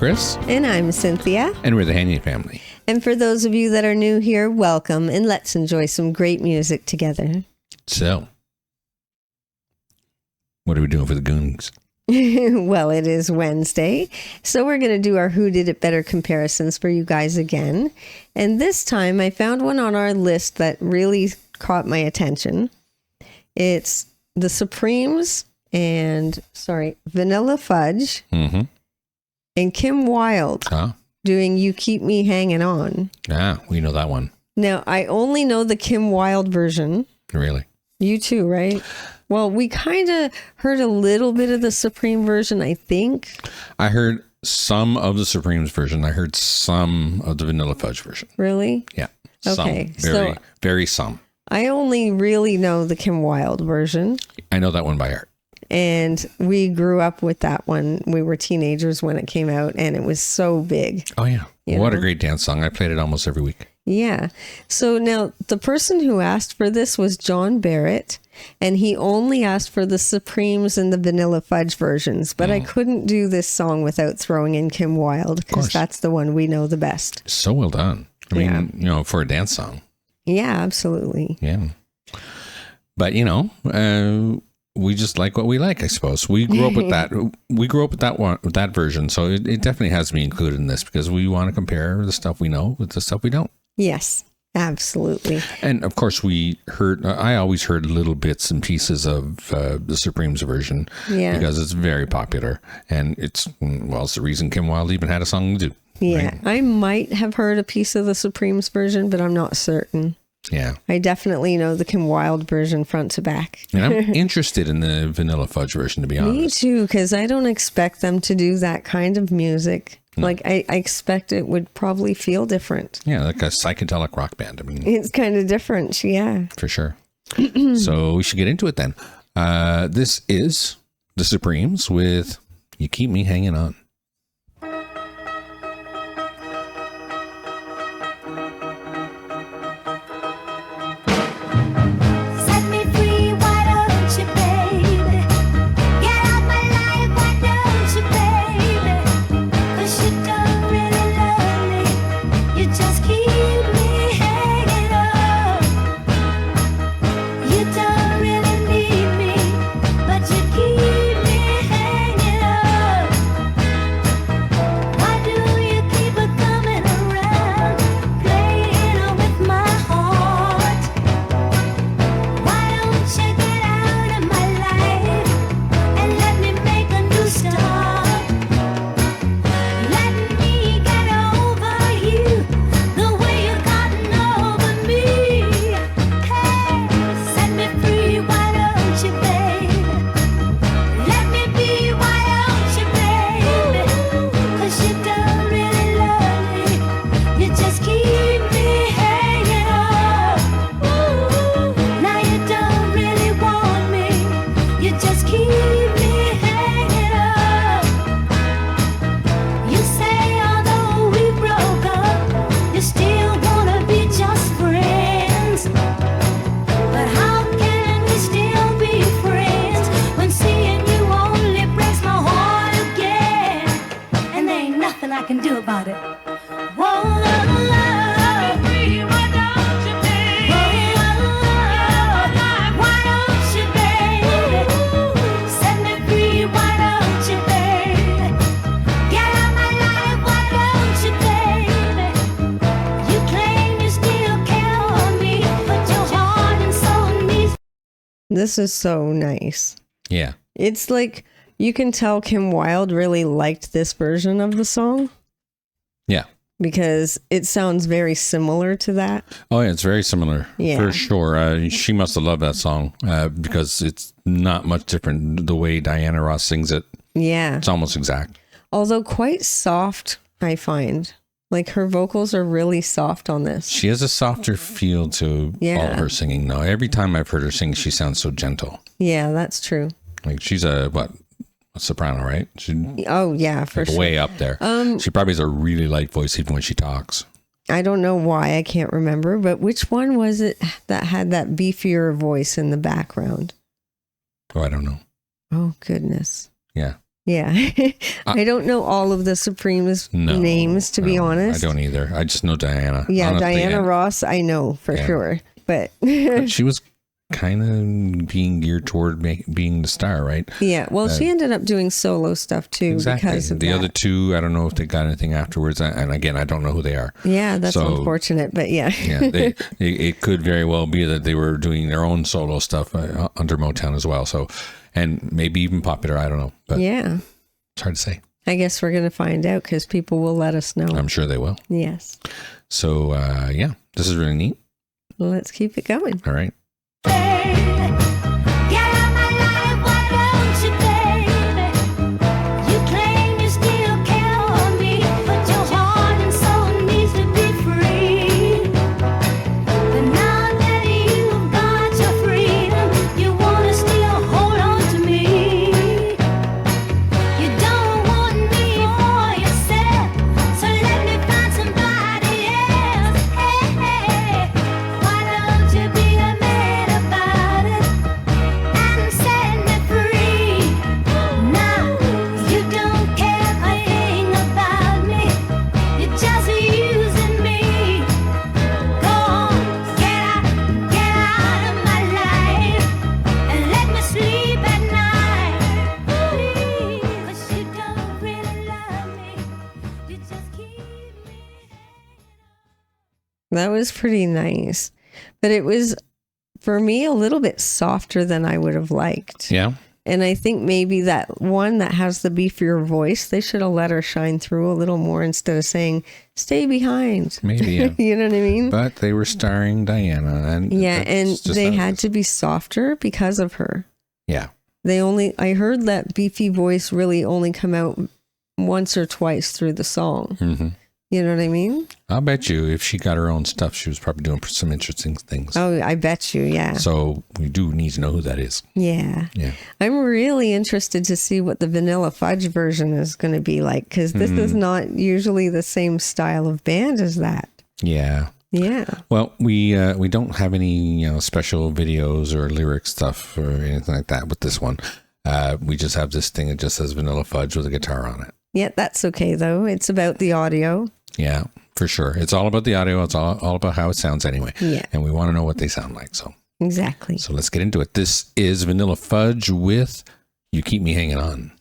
Chris. And I'm Cynthia. And we're the Haney family. And for those of you that are new here, welcome, and let's enjoy some great music together. So, what are we doing for the goons? Well, it is Wednesday, so we're going to do our Who Did It Better comparisons for you guys again. And this time I found one on our list that really caught my attention. It's the Supremes and, Vanilla Fudge and Kim Wilde doing You Keep Me Hanging On. Ah, we know that one. Now, I only know the Kim Wilde version. Really? You too, right? Well, we kind of heard a little bit of the Supreme version, I think. I heard some of the Supremes version. I heard some of the Vanilla Fudge version. Really? Yeah. Okay. Some. Very some. I only really know the Kim Wilde version. I know that one by heart. And we grew up with that one. We were teenagers when it came out, and it was so big. Oh, yeah. What a great dance song. I played it almost every week. Yeah. So now the person who asked for this was John Barrett, and he only asked for the Supremes and the Vanilla Fudge versions. But I couldn't do this song without throwing in Kim Wilde, because that's the one we know the best. So well done. I mean, for a dance song. Yeah, absolutely. Yeah. But, we just like what we like, I suppose. We grew up with that. We grew up with that one, with that version. So it definitely has to be included in this because we want to compare the stuff we know with the stuff we don't. Yes, absolutely. And of course, I always heard little bits and pieces of the Supremes version because it's very popular. And it's the reason Kim Wilde even had a song to do. Yeah, right? I might have heard a piece of the Supremes version, but I'm not certain. Yeah. I definitely know the Kim Wilde version front to back. And I'm interested in the Vanilla Fudge version, to be honest. Me too, because I don't expect them to do that kind of music. No. Like, I expect it would probably feel different. Yeah, like a psychedelic rock band. I mean, it's kind of different, yeah. For sure. So we should get into it then. This is the Supremes with You Keep Me Hanging On. This is so nice. Yeah. It's like you can tell Kim Wilde really liked this version of the song. Yeah. Because it sounds very similar to that. Oh, yeah, it's very similar. Yeah. For sure. She must have loved that song because it's not much different the way Diana Ross sings it. Yeah. It's almost exact. Although quite soft, I find. Like her vocals are really soft on this. She has a softer feel to all of her singing now. Every time I've heard her sing, she sounds so gentle. Yeah, that's true. Like she's a soprano, right? Oh yeah, for sure. Way up there. She probably has a really light voice even when she talks. I don't know why, I can't remember, but which one was it that had that beefier voice in the background? Oh, I don't know. Oh goodness. Yeah. Yeah. I don't know all of the Supremes' names, to be honest. I don't either. I just know Diana. Yeah, Honestly, Diana Ross, I know for sure. But she was kind of being geared toward being the star, right? Yeah. Well, she ended up doing solo stuff too. Exactly. Because of the that. other two, I don't know if they got anything afterwards. And again, I don't know who they are. Yeah, that's unfortunate, but yeah. It could very well be that they were doing their own solo stuff under Motown as well. So, and maybe even popular. I don't know. But yeah. It's hard to say. I guess we're going to find out because people will let us know. I'm sure they will. Yes. So, this is really neat. Let's keep it going. All right. That was pretty nice. But it was, for me, a little bit softer than I would have liked. Yeah. And I think maybe that one that has the beefier voice, they should have let her shine through a little more instead of saying, stay behind. Maybe, yeah. You know what I mean? But they were starring Diana. And they had to be softer because of her. Yeah. I heard that beefy voice really only come out once or twice through the song. Mm-hmm. You know what I mean? I'll bet you if she got her own stuff, she was probably doing some interesting things. Oh, I bet you, yeah. So we do need to know who that is. Yeah. Yeah. I'm really interested to see what the Vanilla Fudge version is going to be like, because this is not usually the same style of band as that. Yeah. Yeah. Well, we don't have any special videos or lyric stuff or anything like that with this one. We just have this thing that just says Vanilla Fudge with a guitar on it. Yeah, that's okay though. It's about the audio. Yeah, for sure. It's all about the audio. It's all about how it sounds anyway. Yeah. And we want to know what they sound like. So exactly. So let's get into it. This is Vanilla Fudge with You Keep Me Hanging On.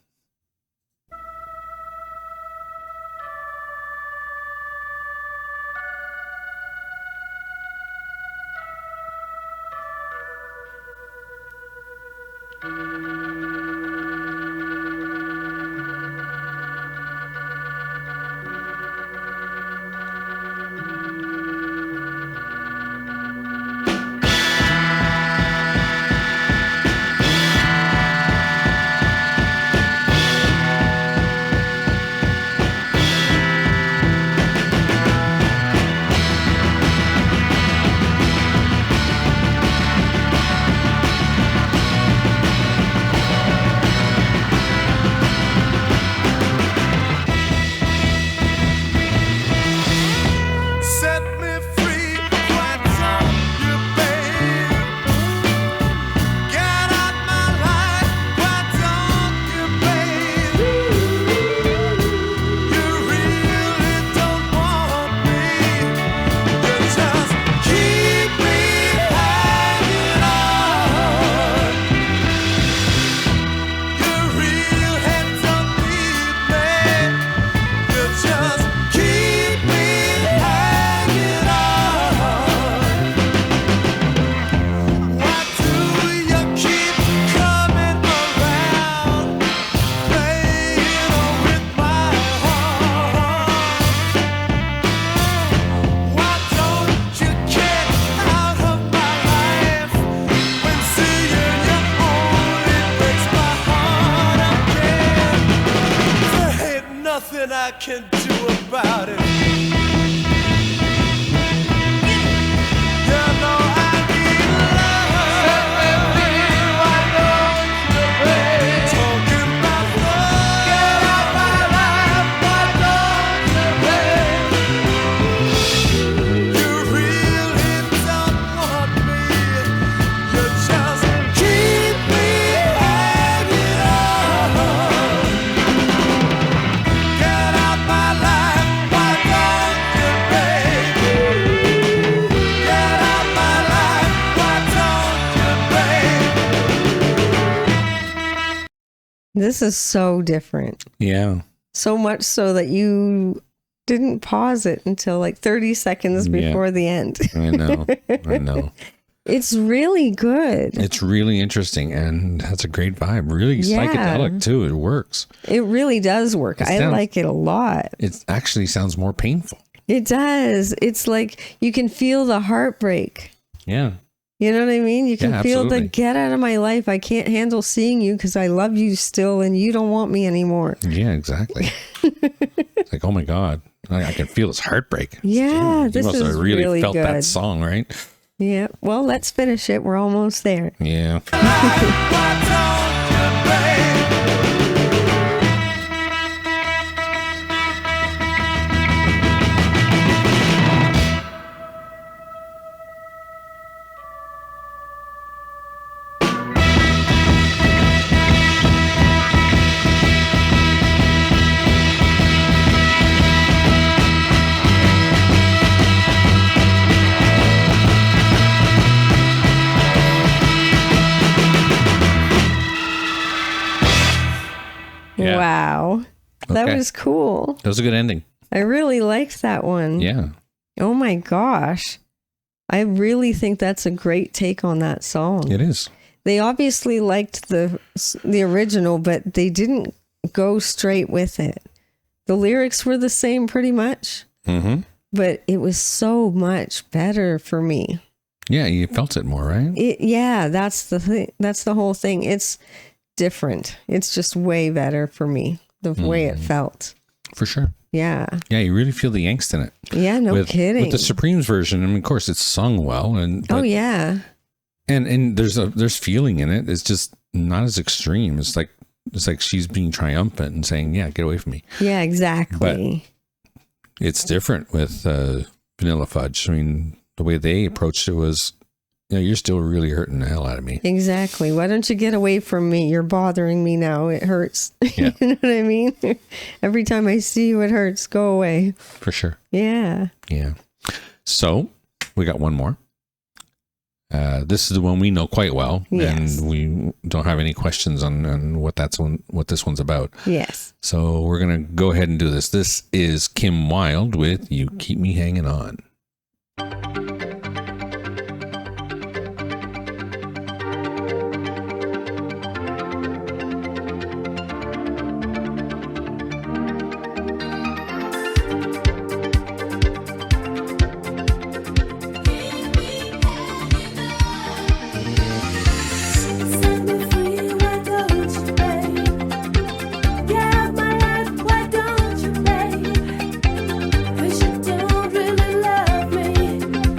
This is so different. Yeah. So much so that you didn't pause it until like 30 seconds before the end. I know. I know. It's really good. It's really interesting and has a great vibe. Really psychedelic too. It works. It really does work. I like it a lot. It actually sounds more painful. It does. It's like you can feel the heartbreak. Yeah. You know what I mean? You can feel absolutely. the get out of my life. I can't handle seeing you because I love you still and you don't want me anymore. Yeah, exactly. It's like, oh my God. I can feel his heartbreak. Yeah, Dude, this you must is have really really felt good. that song, right? Yeah. Well, let's finish it. We're almost there. Yeah. Yeah. Wow. That Okay. was cool. That was a good ending. I really liked that one. Yeah. Oh my gosh. I really think that's a great take on that song. It is. They obviously liked the original, but they didn't go straight with it. The lyrics were the same pretty much, but it was so much better for me. Yeah, you felt it more, right? That's the thing. That's the whole thing. It's different. It's just way better for me, the way it felt. For sure. Yeah. Yeah, you really feel the angst in it. Yeah, no kidding. With the Supremes version, I mean, of course, it's sung well, Oh yeah. and there's feeling in it. It's just not as extreme. It's like she's being triumphant and saying, "Yeah, get away from me." Yeah, exactly. But it's different with Vanilla Fudge. I mean, the way they approached it was, you're still really hurting the hell out of me. Exactly. Why don't you get away from me? You're bothering me now. It hurts. Yeah. You know what I mean? Every time I see you, it hurts. Go away. For sure. Yeah. Yeah. So we got one more. This is the one we know quite well, Yes. and we don't have any questions on what this one's about. Yes. So we're gonna go ahead and do this. This is Kim Wilde with "You Keep Me Hanging On." Set me free, why don't you, babe? Get out my life, why don't you, babe? 'Cause you don't really love me.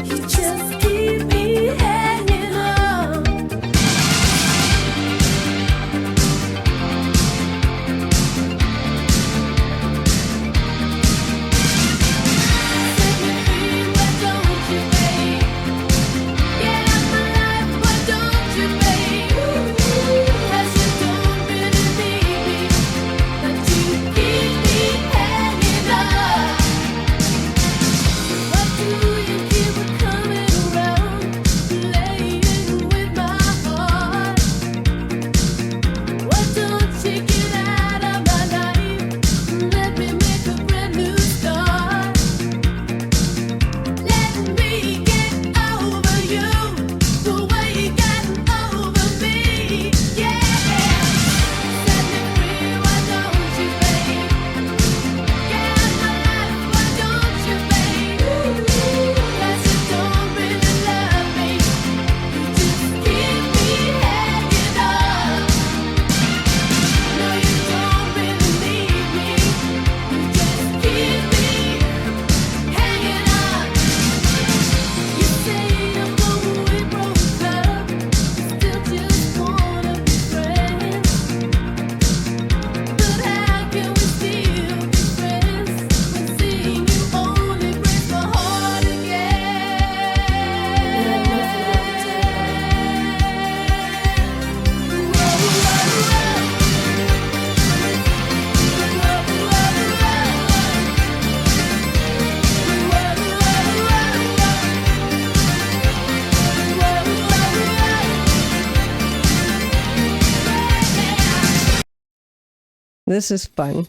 This is fun.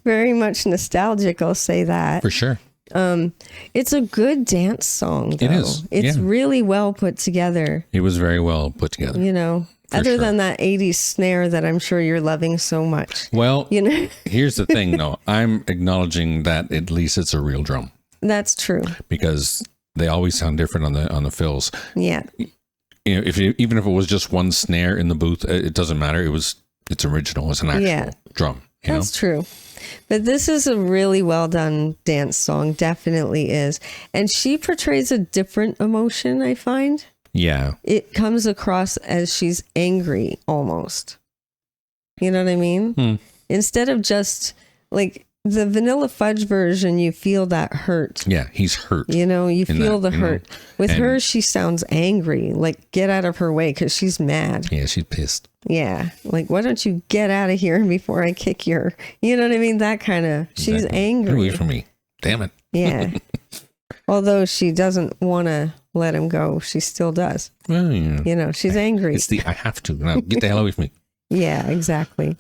Very much nostalgic, I'll say that. For sure. It's a good dance song, though. It is, It's yeah. really well put together, It was very well put together. you know. Other sure. than that 80s snare that I'm sure you're loving so much. Well, You know, here's the thing, though. I'm acknowledging that at least it's a real drum that's true. because they always sound different on the fills. Yeah. You know, even if it was just one snare in the booth, it doesn't matter. It's original. It's an actual drum. You That's true. But this is a really well done dance song, definitely is. And she portrays a different emotion, I find. Yeah. It comes across as she's angry almost. You know what I mean? Instead of just like the Vanilla Fudge version, you feel that hurt. Yeah. He's hurt. You know, you feel the hurt. With And- her, she sounds angry, like get out of her way because she's mad. Yeah. She's pissed. Yeah. Like, why don't you get out of here before I kick your, you know what I mean? That kind of, she's Exactly. Get angry. away from me. Damn it. Yeah. Although she doesn't want to let him go, she still does. Well, yeah. You know, she's angry. It's the I have to. Now, get the hell away from me. Yeah, exactly.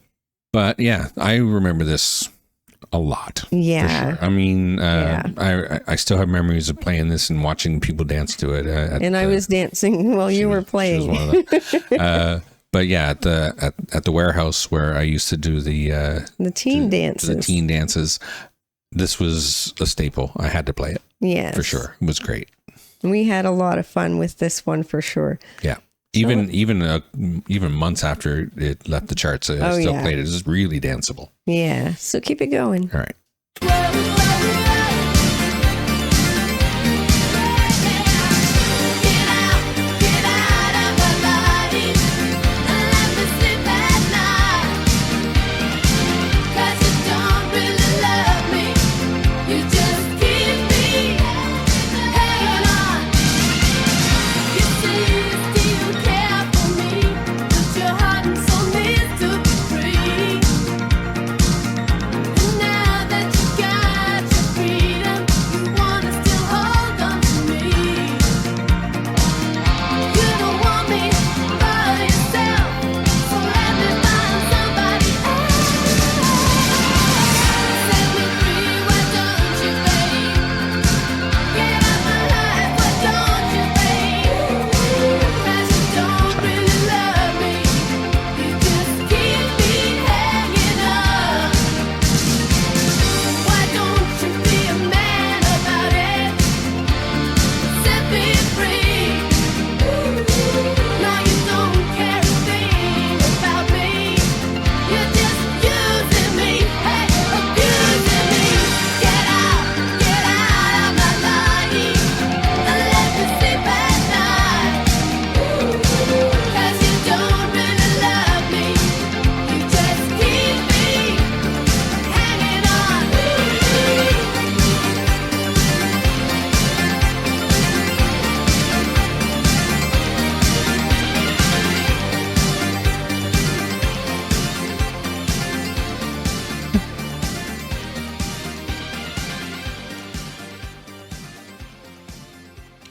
But yeah, I remember this a lot. Yeah. For sure. I mean, I still have memories of playing this and watching people dance to it. And I was dancing while you were She was playing. one of them. But yeah, at the warehouse where I used to do the The dances. teen dances, this was a staple. I had to play it Yes. for sure. It was great. We had a lot of fun with this one for sure. Yeah. Even months after it left the charts, I still played it. It's really danceable. Yeah. So keep it going. All right.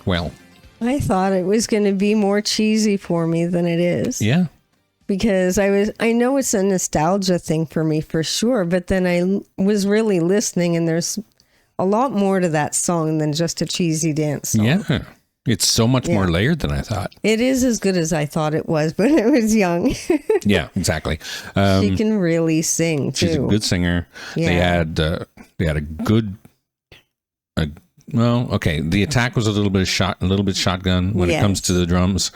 Well, I thought it was going to be more cheesy for me than it is. yeah. Because I know it's a nostalgia thing for me for sure, but then I was really listening and there's a lot more to that song than just a cheesy dance song. Yeah. It's so much more layered than I thought. It is as good as I thought it was, but I was young. Yeah, exactly. She can really sing too. She's a good singer. Yeah. They had a good. Well, okay. The attack was a little bit shotgun when it comes to the drums,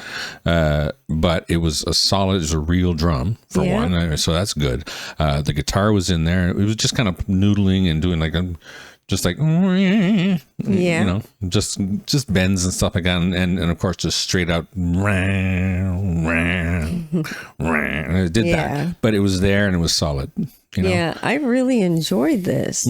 but it was it was a real drum for one, so that's good. The guitar was in there. It was just kind of noodling and doing like you know, just bends and stuff like that, and of course just straight out it did that, but it was there and it was solid. You know? Yeah, I really enjoyed this.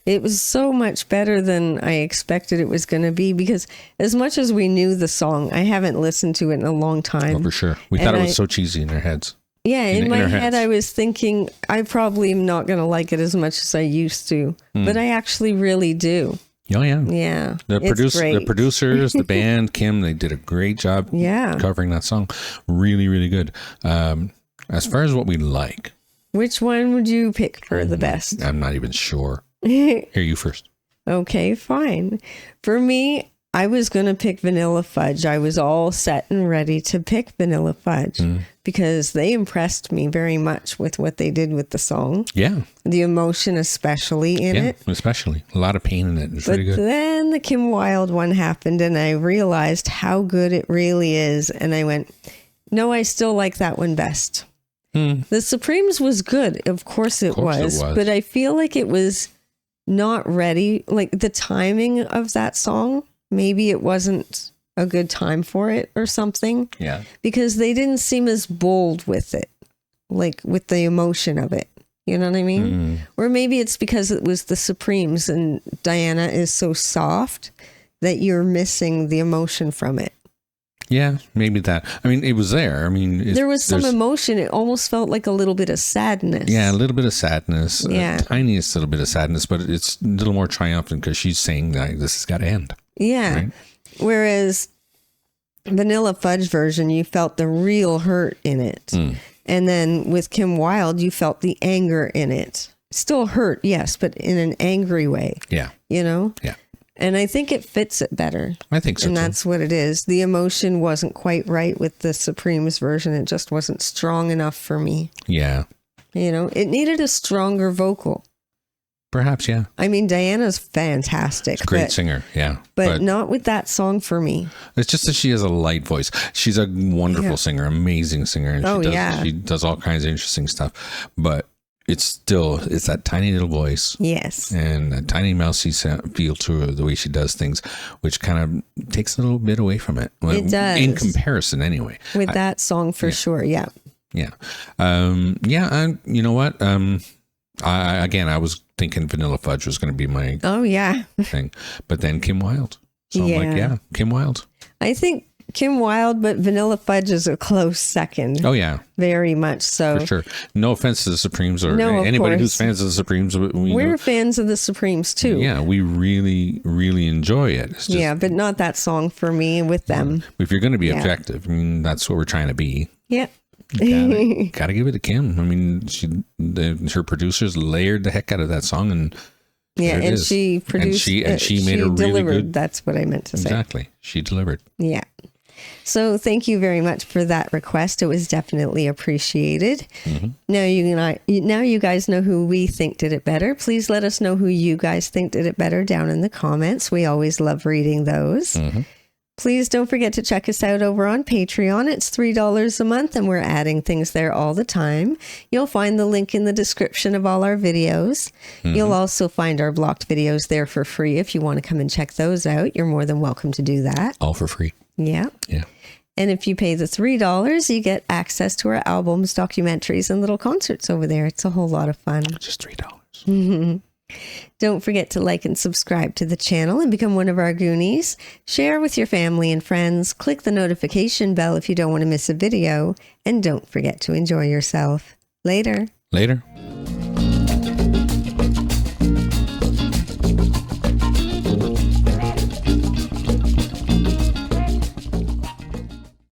It was so much better than I expected it was going to be, because as much as we knew the song, I haven't listened to it in a long time. Oh, for sure. We thought it was so cheesy in our heads. Yeah, in my our head, heads. I was thinking I probably am not going to like it as much as I used to, but I actually really do. Oh, yeah. Yeah. The great. producers, the band, Kim, they did a great job covering that song. Really, really good. As far as what we like, Which one would you pick for the best? I'm not even sure. Here, you first. Okay, fine. For me, I was going to pick Vanilla Fudge. I was all set and ready to pick Vanilla Fudge because they impressed me very much with what they did with the song. Yeah. The emotion especially in it. Especially. A lot of pain in it. It's But really good. then the Kim Wilde one happened and I realized how good it really is. And I went, no, I still like that one best. The Supremes was good. Of course it was. But I feel like it was not ready. Like the timing of that song, maybe it wasn't a good time for it or something. Yeah. Because they didn't seem as bold with it, like with the emotion of it. You know what I mean? Or maybe it's because it was the Supremes and Diana is so soft that you're missing the emotion from it. Yeah, maybe that. I mean, it was there. I mean, There was some emotion. It almost felt like a little bit of sadness. Yeah, a little bit of sadness. Yeah. Tiniest little bit of sadness, but it's a little more triumphant because she's saying that this has got to end. Yeah. Right? Whereas Vanilla Fudge version, you felt the real hurt in it. And then with Kim Wilde, you felt the anger in it. Still hurt, yes, but in an angry way. Yeah. You know? Yeah. And I think it fits it better. I think so And too. that's what it is. The emotion wasn't quite right with the Supremes version. It just wasn't strong enough for me. Yeah. You know, it needed a stronger vocal. Perhaps, yeah. I mean, Diana's fantastic. Great singer, yeah. But not with that song for me. It's just that she has a light voice. She's a wonderful singer, amazing singer. And she does all kinds of interesting stuff. But it's that tiny little voice. Yes. And a tiny mousy feel to her, the way she does things, which kind of takes a little bit away from it. It does. In comparison, anyway. With that song for sure, yeah. Yeah. And you know what? I was thinking Vanilla Fudge was going to be my thing. But then Kim Wilde. So I'm like, Kim Wilde. I think Kim Wilde, but Vanilla Fudge is a close second. Oh, yeah. Very much so. For sure. No offense to the Supremes or No, of anybody who's course. fans of the Supremes. We're fans of the Supremes too. Yeah, we really, really enjoy it. It's just, but not that song for me with them. if you're going to be objective, I mean, that's what we're trying to be. Yeah. Gotta give it to Kim. I mean, her producers layered the heck out of that song, and and she produced and she made a really good. That's what I meant to say. Exactly, she delivered. Yeah. So thank you very much for that request. It was definitely appreciated. Now you guys know who we think did it better. Please let us know who you guys think did it better down in the comments. We always love reading those. Please don't forget to check us out over on Patreon. It's $3 a month and we're adding things there all the time. You'll find the link in the description of all our videos. You'll also find our blocked videos there for free. If you want to come and check those out, you're more than welcome to do that. All for free. Yeah. Yeah. And if you pay the $3, you get access to our albums, documentaries, and little concerts over there. It's a whole lot of fun. Just $3. Don't forget to like and subscribe to the channel and become one of our Goonies. Share with your family and friends. Click the notification bell if you don't want to miss a video. And don't forget to enjoy yourself. Later. Later.